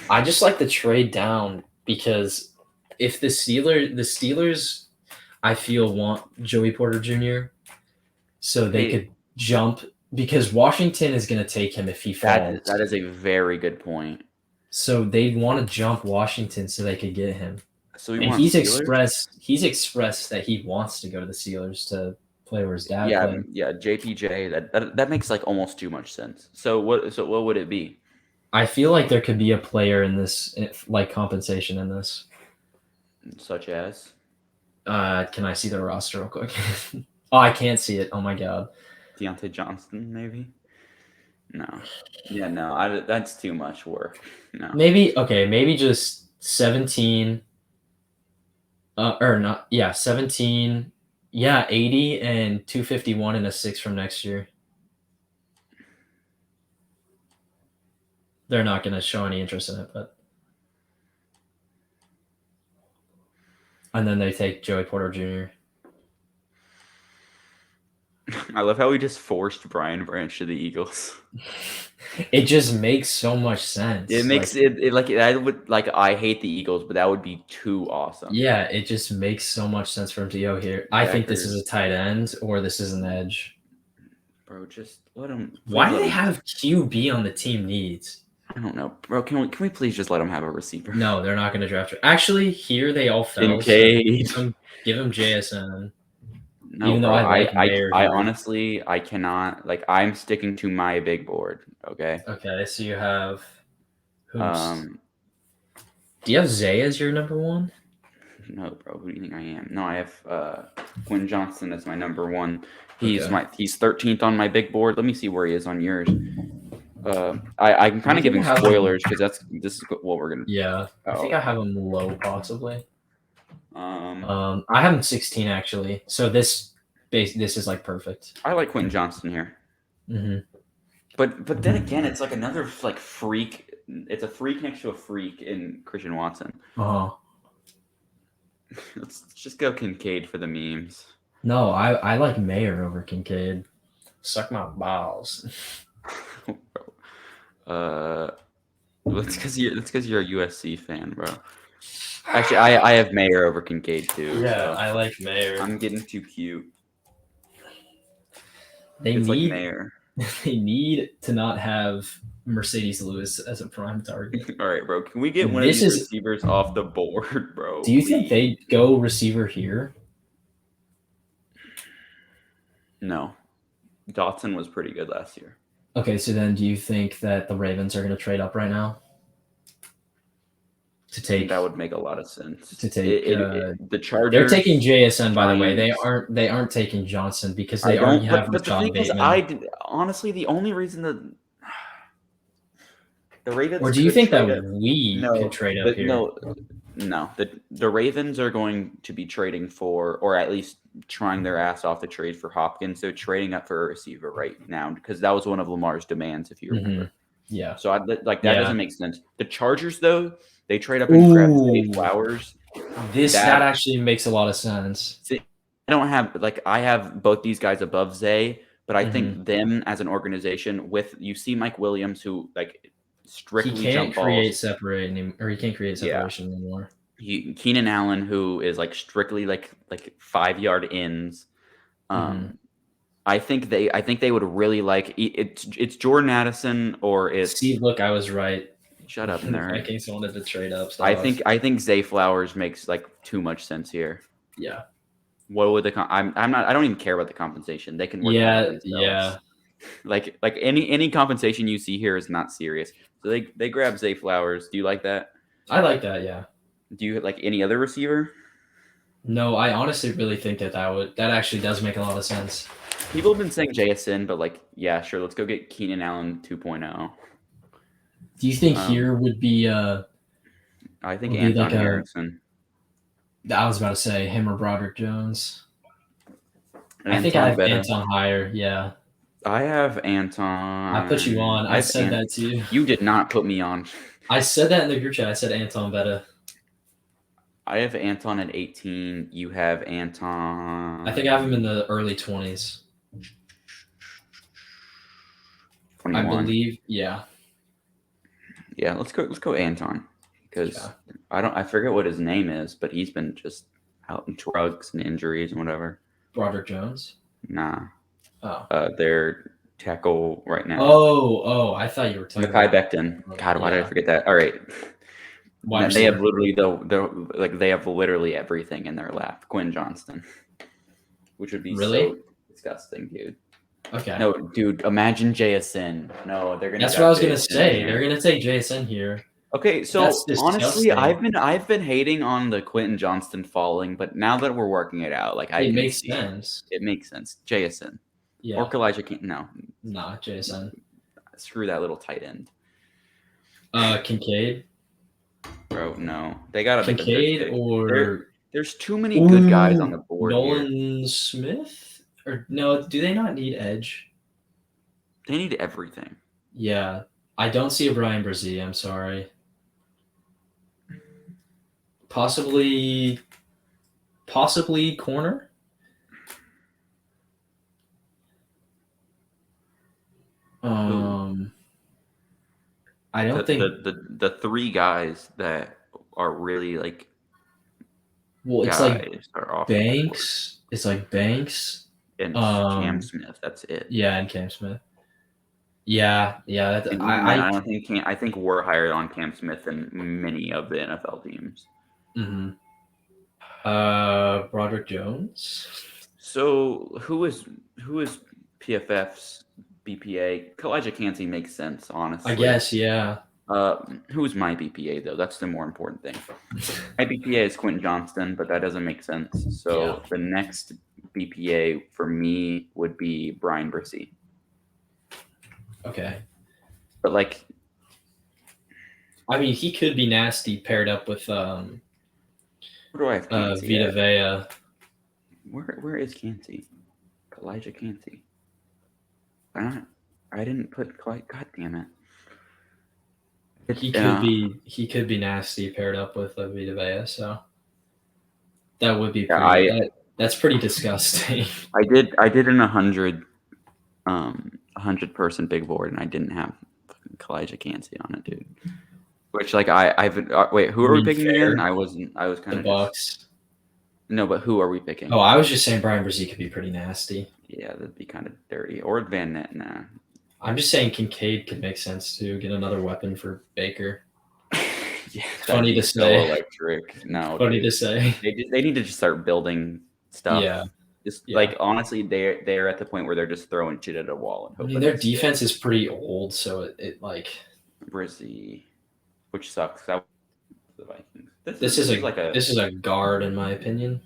Speaker 2: I just like the trade down because if the Steelers, I feel want Joey Porter Jr. so they could jump. Because Washington is going to take him if he falls.
Speaker 1: That is a very good point.
Speaker 2: So they'd want to jump Washington so they could get him.
Speaker 1: So he
Speaker 2: And
Speaker 1: wants
Speaker 2: he's expressed that he wants to go to the Steelers to play where his dad
Speaker 1: Yeah,
Speaker 2: played.
Speaker 1: yeah, JPJ. That makes like almost too much sense. So what would it be?
Speaker 2: I feel like there could be a player in this, like compensation in this.
Speaker 1: Such as
Speaker 2: Can I see the roster real quick? Oh, I can't see it. Oh my god.
Speaker 1: Deontay Johnson, maybe? No. Yeah, no. That's too much work. No.
Speaker 2: Maybe just 17. Or not. Yeah, 17. Yeah, 80 and 251 and a 6 from next year. They're not going to show any interest in it, but. And then they take Joey Porter Jr.
Speaker 1: I love how we just forced Brian Branch to the Eagles.
Speaker 2: It just makes so much sense.
Speaker 1: It makes it like I would like I hate the Eagles, but that would be too awesome.
Speaker 2: Yeah, it just makes so much sense for him to go here. I think this is a tight end or this is an edge.
Speaker 1: Bro, just let him.
Speaker 2: Why do they have QB on the team needs?
Speaker 1: I don't know, bro. Can we please just let him have a receiver?
Speaker 2: No, they're not going to draft it. Actually, here they all fell.
Speaker 1: Kincaid.
Speaker 2: So give him JSN.
Speaker 1: No,
Speaker 2: even though
Speaker 1: bro,
Speaker 2: I like Mayer
Speaker 1: I
Speaker 2: here.
Speaker 1: honestly I cannot like I'm sticking to my big board. Okay.
Speaker 2: Okay, so you have.
Speaker 1: Um.
Speaker 2: Do you have Zay as your number one?
Speaker 1: No, bro. Who do you think I am? No, I have Quinn Johnson as my number one. He's 13th on my big board. Let me see where he is on yours. I'm kind of giving spoilers because this is what we're gonna.
Speaker 2: Yeah, I think I have him low possibly. I have him 16 actually. So this is like perfect.
Speaker 1: I like Quentin Johnson here.
Speaker 2: Mm-hmm.
Speaker 1: But then again, it's like another like freak. It's a freak next to a freak in Christian Watson. Let's just go Kincaid for the memes.
Speaker 2: No, I like Mayer over Kincaid. Suck my balls.
Speaker 1: That's because you're a USC fan, bro. Actually, I have Mayer over Kincaid too.
Speaker 2: Yeah,
Speaker 1: so
Speaker 2: I like Mayer.
Speaker 1: I'm getting too cute.
Speaker 2: It's
Speaker 1: like Mayer.
Speaker 2: They need to not have Mercedes Lewis as a prime target.
Speaker 1: All right, bro. Can we get one of these receivers off the board, bro?
Speaker 2: Do you think they go receiver here?
Speaker 1: No. Dotson was pretty good last year.
Speaker 2: Okay, so then do you think that the Ravens are going to trade up right now?
Speaker 1: That would make a lot of sense.
Speaker 2: To take
Speaker 1: the Chargers.
Speaker 2: They're taking JSN, by the way. They aren't taking Johnson because they already have
Speaker 1: but the thing is, honestly, the only reason that the Ravens.
Speaker 2: Or do you think that we can trade up here?
Speaker 1: No. The Ravens are going to be trading for, or at least trying their ass off to trade for Hopkins. So trading up for a receiver right now because that was one of Lamar's demands, if you remember.
Speaker 2: Yeah.
Speaker 1: So that doesn't make sense. The Chargers, though, they trade up and grab Zay Flowers.
Speaker 2: That actually makes a lot of sense.
Speaker 1: See, I have both these guys above Zay, but I think them as an organization you see Mike Williams who strictly jump balls.
Speaker 2: He can't create separation anymore.
Speaker 1: Keenan Allen, who is strictly like 5-yard ins. I think they would really like it's Jordan Addison or it's.
Speaker 2: See, look, I was right.
Speaker 1: Shut up, nerd.
Speaker 2: Vikings wanted to trade up. So
Speaker 1: I think Zay Flowers makes too much sense here.
Speaker 2: Yeah.
Speaker 1: What would I don't even care about the compensation. They can work.
Speaker 2: Yeah.
Speaker 1: Like any compensation you see here is not serious. So they grab Zay Flowers. Do you like that?
Speaker 2: I like that. Yeah.
Speaker 1: Do you like any other receiver?
Speaker 2: No, I honestly really think that actually does make a lot of sense.
Speaker 1: People have been saying JSN, but yeah, sure. Let's go get Keenan Allen 2.0.
Speaker 2: Do you think here would be?
Speaker 1: I think Anton Harrison.
Speaker 2: I was about to say him or Broderick Jones. I think I have Anton higher. Yeah.
Speaker 1: I have Anton.
Speaker 2: I put you on. I said that to you.
Speaker 1: You did not put me on.
Speaker 2: I said that in the group chat. I said Anton better.
Speaker 1: I have Anton at 18. You have Anton.
Speaker 2: I think I have him in the early 20s.
Speaker 1: 21.
Speaker 2: I believe, yeah.
Speaker 1: Yeah, let's go Anton because I forget what his name is, but he's been just out in drugs and injuries and whatever.
Speaker 2: Broderick Jones?
Speaker 1: Nah.
Speaker 2: Oh.
Speaker 1: Their tackle right now.
Speaker 2: Oh, I thought you were talking
Speaker 1: about Becton. God, why did I forget that? All right.
Speaker 2: Wide
Speaker 1: And they have
Speaker 2: receiver.
Speaker 1: literally they have literally everything in their lap. Quinn Johnston, which would be
Speaker 2: Really?
Speaker 1: so disgusting, dude.
Speaker 2: Okay.
Speaker 1: No, dude, imagine JSN. No, they're gonna
Speaker 2: That's what I
Speaker 1: draft
Speaker 2: was gonna
Speaker 1: JSN in
Speaker 2: say. They're
Speaker 1: there.
Speaker 2: gonna take JSN here.
Speaker 1: Okay,
Speaker 2: That's
Speaker 1: so honestly,
Speaker 2: disgusting.
Speaker 1: I've been hating on the Quentin Johnston falling, but now that we're working it out, like I
Speaker 2: It
Speaker 1: can
Speaker 2: makes
Speaker 1: see
Speaker 2: sense.
Speaker 1: it makes sense. JSN or
Speaker 2: Yeah.
Speaker 1: Kalijah can't. No,
Speaker 2: Nah, JSN.
Speaker 1: screw that little tight end,
Speaker 2: Kincaid.
Speaker 1: bro. No, they gotta make a good
Speaker 2: Kincaid
Speaker 1: pick.
Speaker 2: or
Speaker 1: There's too many good guys on the
Speaker 2: ooh,
Speaker 1: board here.
Speaker 2: Nolan Smith? Or no, do they not need edge?
Speaker 1: They need everything.
Speaker 2: Yeah. I don't see a Brian Brzee, I'm sorry. Possibly corner? I don't think
Speaker 1: The three guys that are really like
Speaker 2: well it's like
Speaker 1: guys are off the board.
Speaker 2: Banks. It's like Banks.
Speaker 1: And Cam Smith. That's it.
Speaker 2: Yeah, and Cam Smith. Yeah.
Speaker 1: And even then, I think we're higher on Cam Smith than many of the NFL teams.
Speaker 2: Mm-hmm. Broderick Jones.
Speaker 1: So who is PFF's BPA? Kalijah Cansey makes sense, honestly.
Speaker 2: I guess, yeah.
Speaker 1: Who's my BPA though? That's the more important thing. My BPA is Quentin Johnston, but that doesn't make sense. So the next BPA for me would be Brian Brzee.
Speaker 2: Okay.
Speaker 1: But like,
Speaker 2: I mean, he could be nasty paired up with
Speaker 1: where do I have Cansey
Speaker 2: Vita
Speaker 1: at?
Speaker 2: Vea.
Speaker 1: Where is Cansey? Kalijah Cansey. I didn't put quite. God damn it.
Speaker 2: He could be nasty paired up with Vita Vea, so that would be pretty. That's pretty disgusting.
Speaker 1: I did in 100 person big board, and I didn't have Kalijah Cansey on it, dude. Which like wait, who are we picking again? I was kind of
Speaker 2: the Bucks.
Speaker 1: No, but who are we picking?
Speaker 2: Oh, I was just saying Brian Brzee could be pretty nasty.
Speaker 1: Yeah, that'd be kind of dirty. Or Van Nett, nah.
Speaker 2: I'm just saying Kincaid could make sense too. Get another weapon for Baker.
Speaker 1: Yeah,
Speaker 2: funny to say.
Speaker 1: So electric. No,
Speaker 2: funny to say.
Speaker 1: They need to just start building stuff.
Speaker 2: Yeah.
Speaker 1: Like honestly, they're at the point where they're just throwing shit at a wall and hoping.
Speaker 2: I mean, their defense is pretty old, so it like
Speaker 1: Brzee, which sucks. That the Vikings.
Speaker 2: This is a guard in my opinion.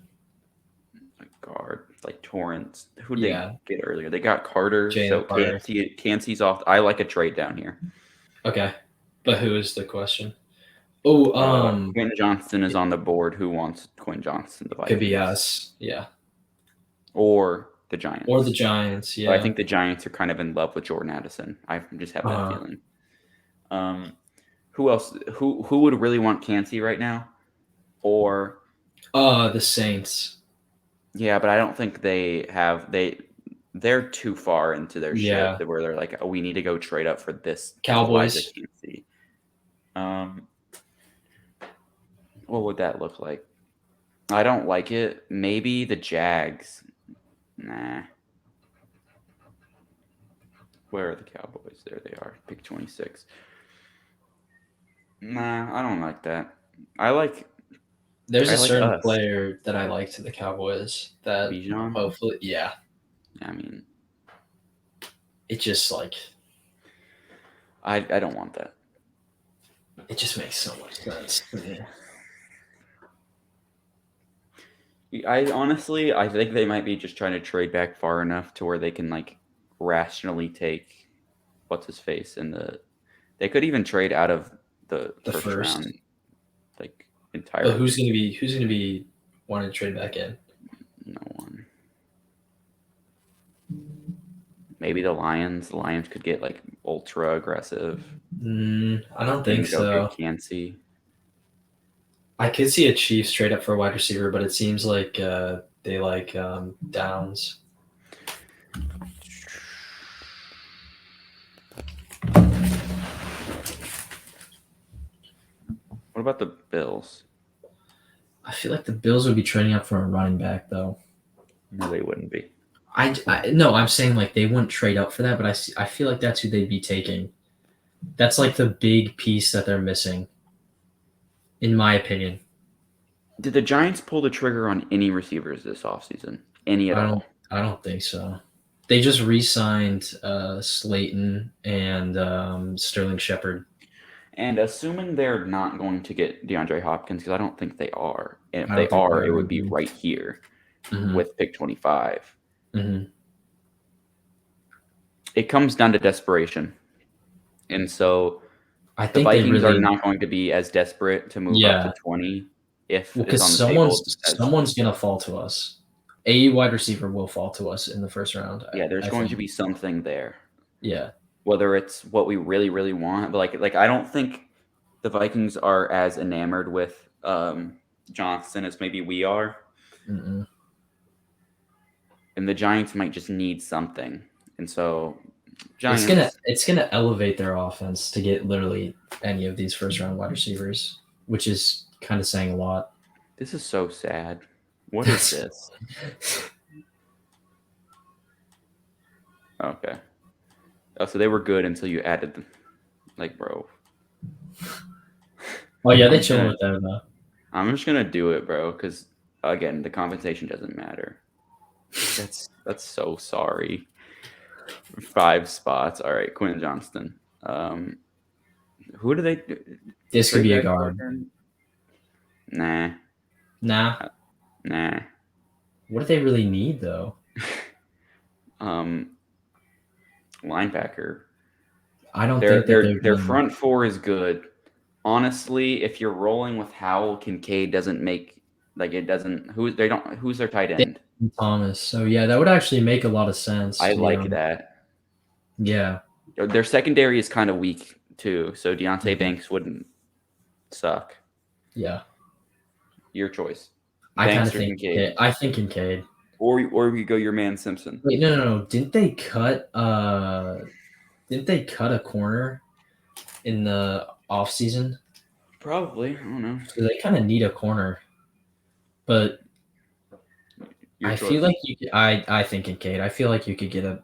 Speaker 1: A guard like Torrance. Who did they get earlier? They got Carter.
Speaker 2: Carter.
Speaker 1: Cansey's off. I like a trade down here.
Speaker 2: Okay, but who is the question? Oh,
Speaker 1: Quinn Johnston is on the board. Who wants Quinn Johnston? The Vikings.
Speaker 2: Could be us. Yeah.
Speaker 1: Or the Giants.
Speaker 2: Yeah.
Speaker 1: But I think the Giants are kind of in love with Jordan Addison. I just have that feeling. Who else? Who would really want Cansey right now? Or
Speaker 2: the Saints.
Speaker 1: Yeah, but I don't think they're too far into their shit where they're like, oh, we need to go trade up for this
Speaker 2: Cowboys.
Speaker 1: Cansey. What would that look like? I don't like it. Maybe the Jags. Nah. Where are the Cowboys? There they are. Pick 26. Nah, I don't like that.
Speaker 2: There's a certain player that I like to the Cowboys that
Speaker 1: Bijan?
Speaker 2: Hopefully, yeah.
Speaker 1: I mean,
Speaker 2: it just like
Speaker 1: I don't want that.
Speaker 2: It just makes so much sense to me.
Speaker 1: I think they might be just trying to trade back far enough to where they can like rationally take what's his face they could even trade out of the first round, like entirely.
Speaker 2: But who's gonna be wanting to trade back in?
Speaker 1: No one. Maybe the Lions. The Lions could get like ultra aggressive.
Speaker 2: I don't think so.
Speaker 1: Cansey.
Speaker 2: I could see a Chiefs trade up for a wide receiver, but it seems like they like Downs.
Speaker 1: What about the Bills?
Speaker 2: I feel like the Bills would be trading up for a running back, though.
Speaker 1: No, they wouldn't be.
Speaker 2: No, I'm saying like they wouldn't trade up for that, but I feel like that's who they'd be taking. That's like the big piece that they're missing. in my opinion.
Speaker 1: Did the Giants pull the trigger on any receivers this offseason? Any at all?
Speaker 2: I don't think so. They just re-signed Slayton and Sterling Shepard.
Speaker 1: And assuming they're not going to get DeAndre Hopkins, because I don't think they are. And if
Speaker 2: I
Speaker 1: they
Speaker 2: don't think
Speaker 1: are,
Speaker 2: they
Speaker 1: it
Speaker 2: are
Speaker 1: would be
Speaker 2: either.
Speaker 1: right here
Speaker 2: Mhm.
Speaker 1: with pick 25.
Speaker 2: Mhm.
Speaker 1: It comes down to desperation. And so
Speaker 2: I
Speaker 1: the
Speaker 2: think they
Speaker 1: Vikings are
Speaker 2: really,
Speaker 1: not going to be as desperate to move up to
Speaker 2: yeah.
Speaker 1: 20 if
Speaker 2: Well,
Speaker 1: it's
Speaker 2: because
Speaker 1: on the table as
Speaker 2: someone's gonna fall to us. A wide receiver will fall to us in the first round.
Speaker 1: yeah, there's
Speaker 2: I
Speaker 1: going to
Speaker 2: think.
Speaker 1: be something there.
Speaker 2: Yeah.
Speaker 1: Whether it's what we really, really want, but like I don't think the Vikings are as enamored with Johnson as maybe we are.
Speaker 2: Mm-mm.
Speaker 1: And the Giants might just need something. And so Giants,
Speaker 2: It's gonna elevate their offense to get literally any of these first round wide receivers, which is kind of saying a lot.
Speaker 1: this is so sad. What is this? Okay. Oh, so they were good until you added them. Like, bro.
Speaker 2: Oh yeah, they
Speaker 1: I'm
Speaker 2: chilling
Speaker 1: gonna
Speaker 2: with that though.
Speaker 1: I'm just gonna do it, bro, because again, the compensation doesn't matter. That's so sorry. 5 spots. All right, Quentin Johnston. Who do they
Speaker 2: This could
Speaker 1: trade
Speaker 2: be a
Speaker 1: back for
Speaker 2: guard.
Speaker 1: again? Nah,
Speaker 2: Nah.
Speaker 1: nah.
Speaker 2: What do they really need though?
Speaker 1: Um, linebacker.
Speaker 2: I don't
Speaker 1: Their
Speaker 2: think that
Speaker 1: their
Speaker 2: they're
Speaker 1: their
Speaker 2: gonna.
Speaker 1: front four is good. Honestly, if you're rolling with Howell, Kincaid doesn't make like it doesn't. Who's their tight end?
Speaker 2: Thomas. So yeah, that would actually make a lot of sense
Speaker 1: I
Speaker 2: to be
Speaker 1: like
Speaker 2: honest.
Speaker 1: that.
Speaker 2: Yeah.
Speaker 1: Their secondary is kind of weak too, so Deontay
Speaker 2: Mhm.
Speaker 1: Banks wouldn't suck.
Speaker 2: Yeah.
Speaker 1: Your choice,
Speaker 2: I kind
Speaker 1: Banks
Speaker 2: of
Speaker 1: or
Speaker 2: think
Speaker 1: Kincaid,
Speaker 2: I think Kincaid.
Speaker 1: or we go your man Simpson.
Speaker 2: Wait, no. Didn't they cut a corner in the off season?
Speaker 1: Probably, I don't know.
Speaker 2: So they kind of need a corner. But
Speaker 1: Your
Speaker 2: I feel
Speaker 1: choice.
Speaker 2: like I think Kincaid. I feel like you could get a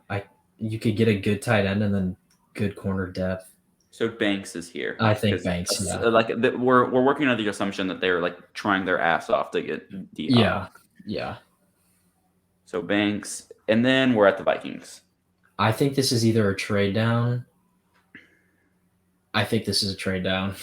Speaker 2: good tight end and then good corner depth.
Speaker 1: So Banks is here
Speaker 2: I think
Speaker 1: because
Speaker 2: Banks, yeah.
Speaker 1: we're working under the assumption that they're like trying their ass off to get D Hop.
Speaker 2: Yeah. Yeah.
Speaker 1: So Banks, and then we're at the Vikings.
Speaker 2: I think this is either a trade down. I think this is a trade down.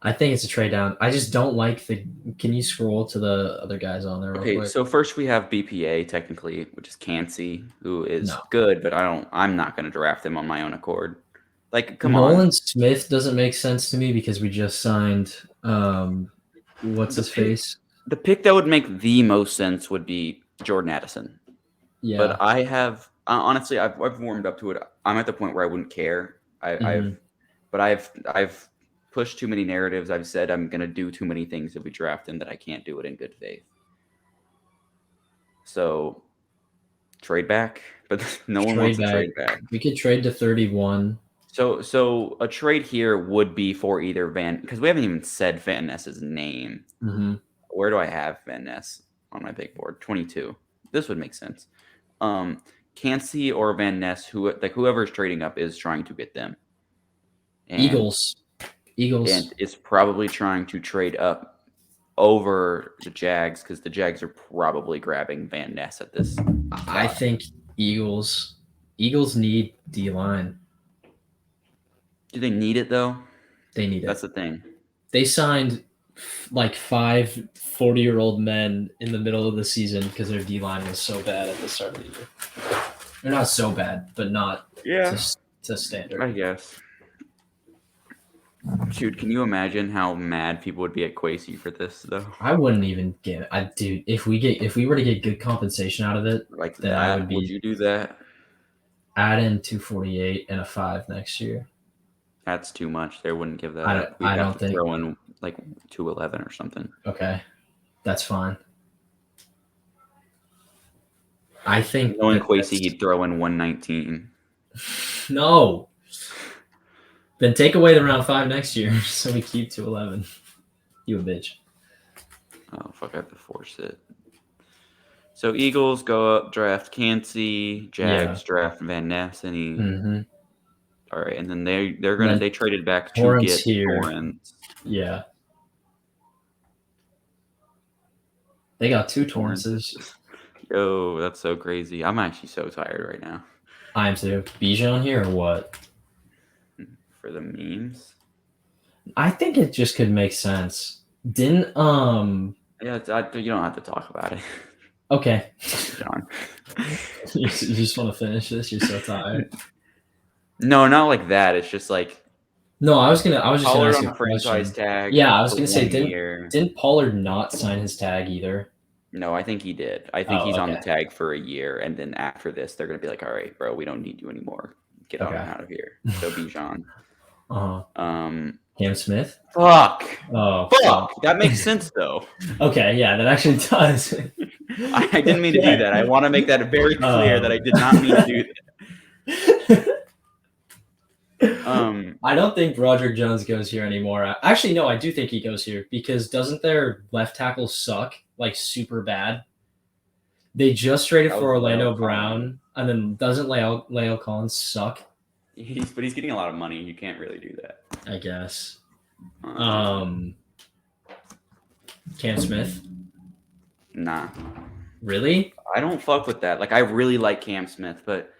Speaker 2: I think it's a trade down. I just don't like the. Can you scroll to the other guys on there real
Speaker 1: Okay,
Speaker 2: quick?
Speaker 1: so first we have BPA technically, which is Cansey, who is
Speaker 2: No.
Speaker 1: good, but I'm not going to draft him on my own accord. Like, come on.
Speaker 2: Nolan Smith doesn't make sense to me because we just signed. What's
Speaker 1: The
Speaker 2: his
Speaker 1: pick,
Speaker 2: face?
Speaker 1: the pick that would make the most sense would be Jordan Addison.
Speaker 2: Yeah.
Speaker 1: But I have honestly, I've warmed up to it. I'm at the point where I wouldn't care.
Speaker 2: Mhm.
Speaker 1: I've pushed too many narratives. I've said I'm gonna do too many things if we draft him that I can't do it in good faith. So trade back, but no one wants
Speaker 2: Trade
Speaker 1: to
Speaker 2: back.
Speaker 1: trade back.
Speaker 2: We could trade to 31.
Speaker 1: So a trade here would be for either because we haven't even said Van Ness's name.
Speaker 2: Mm-hmm.
Speaker 1: Where do I have Van Ness on my big board? 22. This would make sense. Cansey or Van Ness, whoever's trading up is trying to get them. And,
Speaker 2: Eagles.
Speaker 1: And is probably trying to trade up over the Jags because the Jags are probably grabbing Van Ness at this spot.
Speaker 2: I think Eagles need D line.
Speaker 1: Do they need it though?
Speaker 2: They need
Speaker 1: That's
Speaker 2: it.
Speaker 1: the thing.
Speaker 2: They signed like 5 40-year-old men in the middle of the season because their D line was so bad at the start of the year. They're not so bad, but not to standard.
Speaker 1: I guess. Dude, can you imagine how mad people would be at Quasey for this though?
Speaker 2: I wouldn't even get it. Dude, if we were to get good compensation out of it,
Speaker 1: Like
Speaker 2: then
Speaker 1: that,
Speaker 2: I would
Speaker 1: would you do that?
Speaker 2: Add in 248 and a 5 next year.
Speaker 1: That's too much. They wouldn't give that
Speaker 2: I
Speaker 1: up. We'd have
Speaker 2: don't
Speaker 1: to
Speaker 2: think.
Speaker 1: throw in like 211 or something.
Speaker 2: Okay, that's fine. I think
Speaker 1: knowing Quasey, he'd throw in 119.
Speaker 2: No. Then take away the round 5 next year, so we keep 211. You a bitch.
Speaker 1: Oh fuck! I have to force it. So Eagles go up, draft Cansey. Jags draft Van Ness, and he.
Speaker 2: Mm-hmm.
Speaker 1: All right, and then they traded back to
Speaker 2: Torrance
Speaker 1: get
Speaker 2: here.
Speaker 1: Torrance.
Speaker 2: Yeah. They got 2 Torrances.
Speaker 1: Yo, that's so crazy. I'm actually so tired right now.
Speaker 2: I am too. Bijan here or what?
Speaker 1: For the memes?
Speaker 2: I think it just could make sense. Didn't
Speaker 1: Yeah, you don't have to talk about it.
Speaker 2: Okay.
Speaker 1: John.
Speaker 2: You just want to finish this? You're so tired.
Speaker 1: No, not like that. It's just like
Speaker 2: No, I was just gonna
Speaker 1: Pollard
Speaker 2: ask
Speaker 1: on
Speaker 2: you
Speaker 1: a
Speaker 2: a
Speaker 1: franchise
Speaker 2: question.
Speaker 1: tag.
Speaker 2: Yeah, I was
Speaker 1: for
Speaker 2: gonna say
Speaker 1: 1 year.
Speaker 2: didn't Pollard not sign his tag either?
Speaker 1: No, I think he did. I think
Speaker 2: Oh,
Speaker 1: he's on the
Speaker 2: okay.
Speaker 1: tag for a year, and then after this, they're gonna be like, "All right, bro, we don't need you anymore. Get on
Speaker 2: Okay.
Speaker 1: out of here." So Bijan.
Speaker 2: Cam Smith.
Speaker 1: Fuck.
Speaker 2: Oh,
Speaker 1: Fuck. That makes sense though.
Speaker 2: Okay, yeah, that actually does.
Speaker 1: I didn't mean to do that. I want to make that very clear that I did not mean to do that.
Speaker 2: I don't think Roger Jones goes here anymore. Actually, no, I do think he goes here because doesn't their left tackle suck like super bad? They just traded for Orlando Brown, and then doesn't Leo Collins suck?
Speaker 1: But he's getting a lot of money. You can't really do that.
Speaker 2: I guess. Cam Smith.
Speaker 1: Nah.
Speaker 2: Really?
Speaker 1: I don't fuck with that. Like I really like Cam Smith, but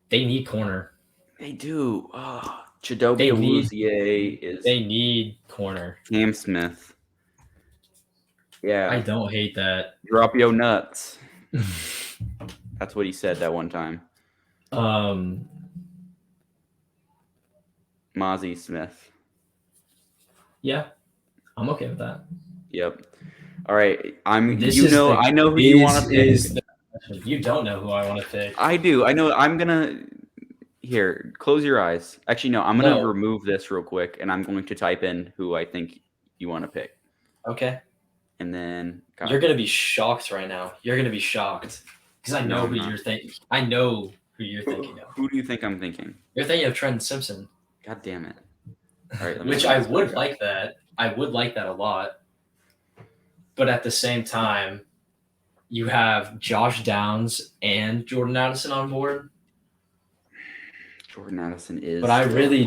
Speaker 2: they need corner.
Speaker 1: They do. Oh, Chidobe Awuzie is.
Speaker 2: They need corner.
Speaker 1: Cam Smith. Yeah.
Speaker 2: I don't hate that.
Speaker 1: Drop your nuts. That's what he said that one time. Mozzie Smith.
Speaker 2: Yeah, I'm okay with that.
Speaker 1: Yep. All right. I know who you want to pick.
Speaker 2: You don't know who I want to pick.
Speaker 1: I do. I know. I'm gonna. Here, close your eyes. Actually, no. I'm gonna remove this real quick, and I'm going to type in who I think you want to pick.
Speaker 2: Okay.
Speaker 1: And then
Speaker 2: you're gonna be shocked right now. You're gonna be shocked because I know who you're thinking. I know who you're thinking of.
Speaker 1: Who do you think I'm thinking?
Speaker 2: You're thinking of Trent Simpson.
Speaker 1: God damn it! All right.
Speaker 2: Which I would like that. I would like that a lot. But at the same time, you have Josh Downs and Jordan Addison on board.
Speaker 1: Jordan Addison is.
Speaker 2: But I really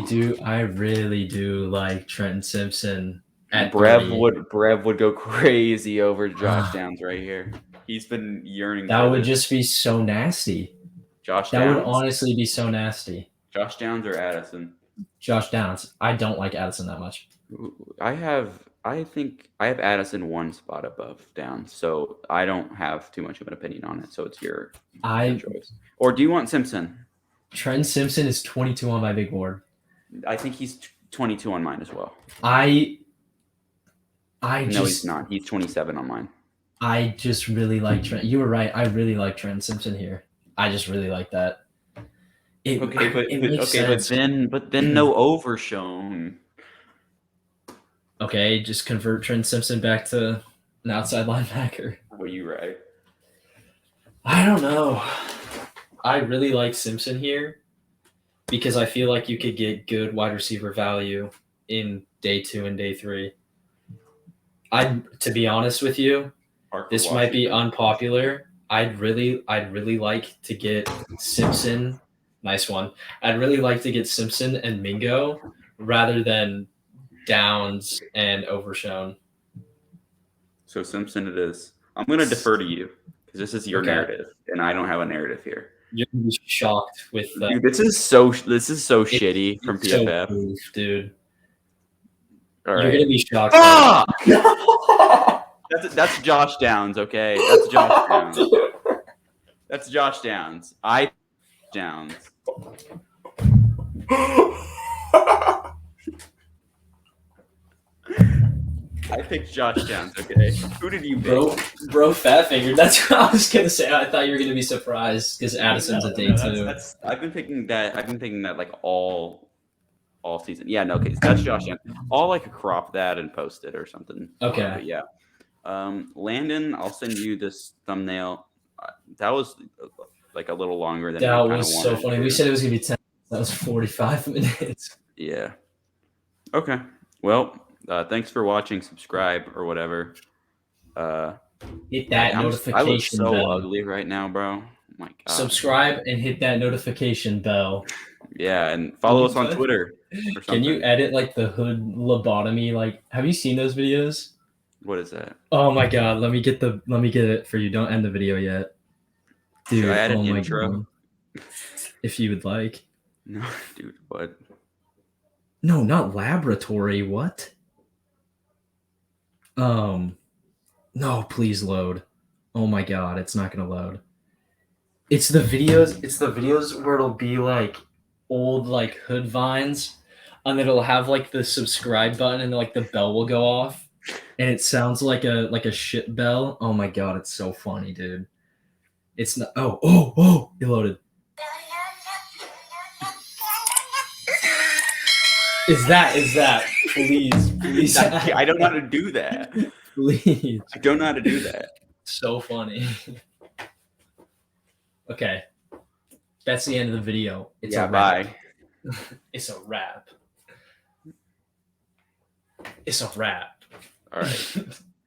Speaker 2: do like Trent Simpson.
Speaker 1: Brev would go crazy over Josh Downs right here. He's been yearning.
Speaker 2: That would just be so nasty.
Speaker 1: Josh
Speaker 2: Downs?
Speaker 1: That
Speaker 2: would honestly be so nasty.
Speaker 1: Josh Downs or Addison?
Speaker 2: Josh Downs. I don't like Addison that much.
Speaker 1: I think I have Addison one spot above Downs, so I don't have too much of an opinion on it. So it's your choice. Or do you want Simpson?
Speaker 2: Trent Simpson is 22 on my big board.
Speaker 1: I think he's 22 on mine as well.
Speaker 2: No,
Speaker 1: he's not. He's 27 on mine.
Speaker 2: I just really like Trent. You were right. I really like Trent Simpson here. I just really like that.
Speaker 1: But then no Overshown.
Speaker 2: Okay, just convert Trent Simpson back to an outside linebacker.
Speaker 1: Were you right?
Speaker 2: I don't know. I really like Simpson here because I feel like you could get good wide receiver value in day 2 and day 3. To be honest with you, this might be unpopular. I'd really like to get Simpson. Nice one. I'd really like to get Simpson and Mingo rather than Downs and Overshown.
Speaker 1: So Simpson it is. I'm going to defer to you because this is your narrative, and I don't have a narrative here.
Speaker 2: You're going to be shocked with that.
Speaker 1: Dude, this is so shitty from PFF.
Speaker 2: So cool, dude.
Speaker 1: All right.
Speaker 2: You're going to be shocked.
Speaker 1: That's Josh Downs, okay? That's Josh Downs. That's Josh Downs. Downs. I picked Josh Downs, okay? Who did you pick?
Speaker 2: Bro, fat fingered. That's what I was gonna say. I thought you were gonna be surprised because Addison's a day 2.
Speaker 1: I've been picking that like all season. Yeah, no, okay, that's Josh Downs. I'll like crop that and post it or something.
Speaker 2: Okay.
Speaker 1: But yeah. Landon, I'll send you this thumbnail. That was like a little longer than
Speaker 2: that was so funny. We said it was gonna be 10. That was 45 minutes.
Speaker 1: Yeah. Okay. Well, thanks for watching. Subscribe or whatever.
Speaker 2: Hit that notification
Speaker 1: I look so
Speaker 2: bell.
Speaker 1: ugly right now, bro. Oh my God.
Speaker 2: Subscribe and hit that notification bell.
Speaker 1: Yeah, and follow us on Twitter.
Speaker 2: Can you edit like the hood lobotomy? Like, have you seen those videos?
Speaker 1: What is that?
Speaker 2: Oh my god, let me get it for you. Don't end the video yet. Dude,
Speaker 1: Should I add an
Speaker 2: oh my
Speaker 1: intro?
Speaker 2: god. If you would like.
Speaker 1: No, dude. What?
Speaker 2: No, not laboratory. What? No, please load. Oh my god, it's not gonna load. It's the videos where it'll be like old like hood vines, and it'll have like the subscribe button and like the bell will go off, and it sounds like a shit bell. Oh my god, it's so funny, dude. It's not. Oh! It loaded. Is that? Please.
Speaker 1: I don't know how to do that.
Speaker 2: Please.
Speaker 1: I don't know how to do that.
Speaker 2: So funny. Okay. That's the end of the video. It's a wrap.
Speaker 1: Bye.
Speaker 2: It's a wrap. It's a wrap.
Speaker 1: All right.